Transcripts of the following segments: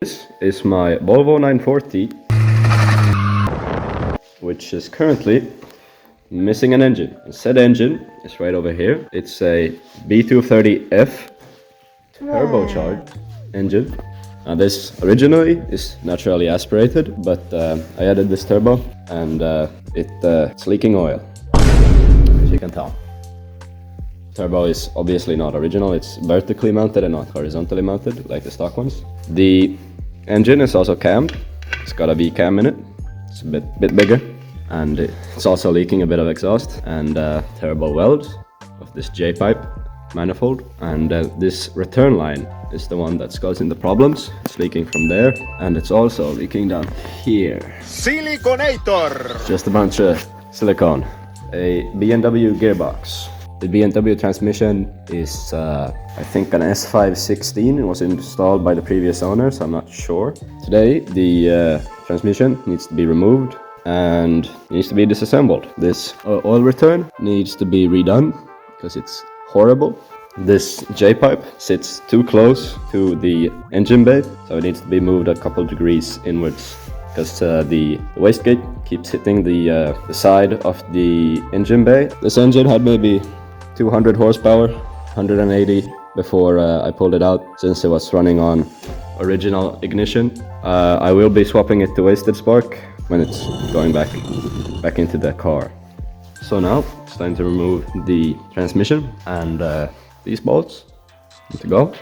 This is my Volvo 940, which is currently missing an engine. The said engine is right over here. It's a B230F turbocharged engine. Now this originally is naturally aspirated, but I added this turbo and it's leaking oil, as you can tell. Turbo is obviously not original, it's vertically mounted and not horizontally mounted like the stock ones. The engine is also cammed, it's got a V-cam in it, it's a bit bigger, and it's also leaking a bit of exhaust and turbo welds of this J-pipe manifold, and this return line is the one that's causing the problems. It's leaking from there, and it's also leaking down here. Siliconator! Just a bunch of silicone. A BMW gearbox. The BMW transmission is, I think, an S516. It was installed by the previous owner, so I'm not sure. Today, the transmission needs to be removed and needs to be disassembled. This oil return needs to be redone because it's horrible. This J-pipe sits too close to the engine bay, so it needs to be moved a couple degrees inwards because the wastegate keeps hitting the side of the engine bay. This engine had maybe 200 horsepower, 180 before I pulled it out, since it was running on original ignition. I will be swapping it to wasted spark when it's going back into the car. So now it's time to remove the transmission, and these bolts need to go.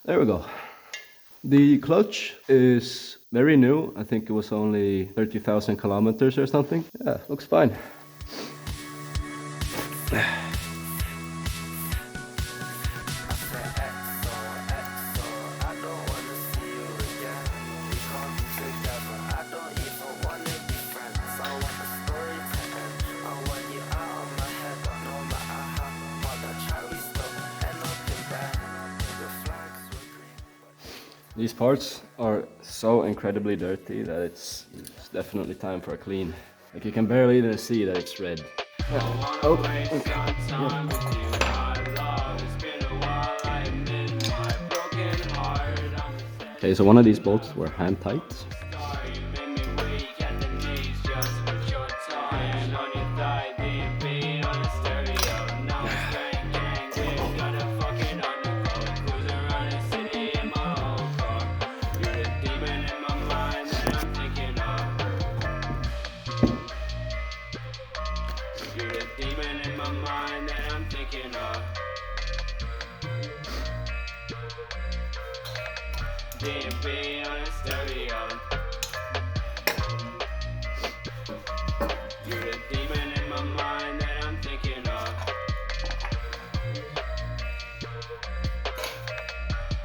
There we go. The clutch is very new. I think it was only 30,000 kilometers or something. Yeah, looks fine. These parts are so incredibly dirty that it's definitely time for a clean. Like, you can barely even see that it's red. Yeah. Oh, okay. Yeah. Okay, so one of these bolts were hand tight. DMP on a stereo. You're the demon in my mind that I'm thinking of.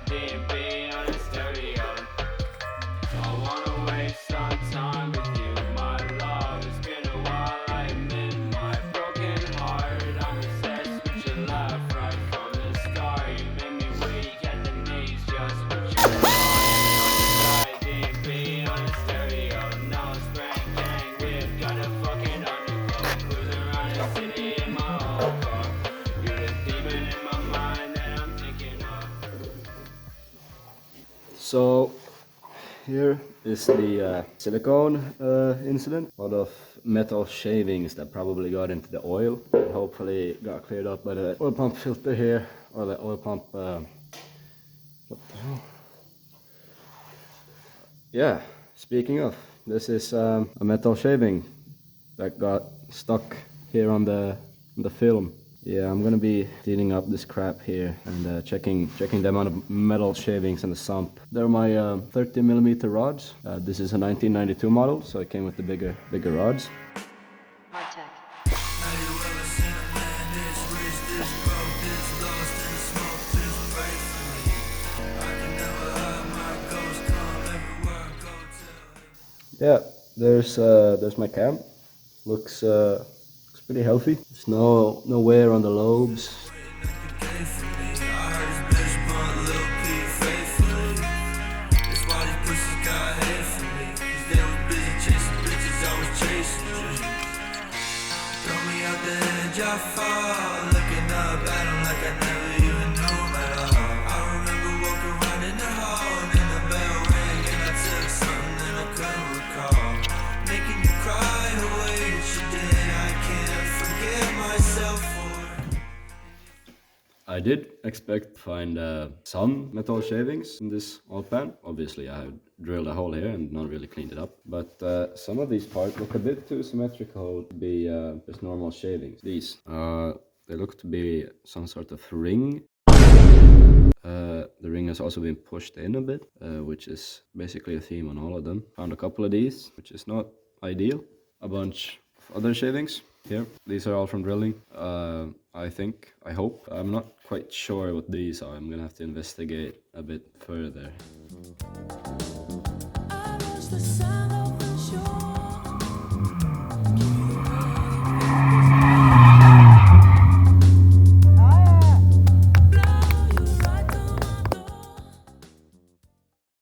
DMP on a stereo. Don't wanna waste some time with you, my love. It's been a while, I admit my broken heart. I'm obsessed with your laugh right from the start. You made me weak at the knees just with your So here is the silicone incident. A lot of metal shavings that probably got into the oil. And hopefully got cleared up by the oil pump filter here, or the oil pump. What the hell? Yeah, speaking of, this is a metal shaving that got stuck here on the film. Yeah, I'm gonna be cleaning up this crap here and checking the amount of metal shavings in the sump. They're my 30mm rods. This is a 1992 model, so it came with the bigger rods. Yeah, there's my cam. Looks pretty healthy. There's no wear on the lobes. I fall, looking up at him like I never even knew him at all. I remember walking around in the hall and then the bell rang and I took something that I couldn't recall. Making you cry the way that you did, I can't forgive myself for it. I did expect to find some metal shavings in this oil pan. Obviously, I have drilled a hole here and not really cleaned it up. But some of these parts look a bit too symmetrical to be just normal shavings. These, they look to be some sort of ring. The ring has also been pushed in a bit, which is basically a theme on all of them. Found a couple of these, which is not ideal. A bunch of other shavings here. These are all from drilling. I hope. I'm not quite sure what these are. I'm gonna have to investigate a bit further.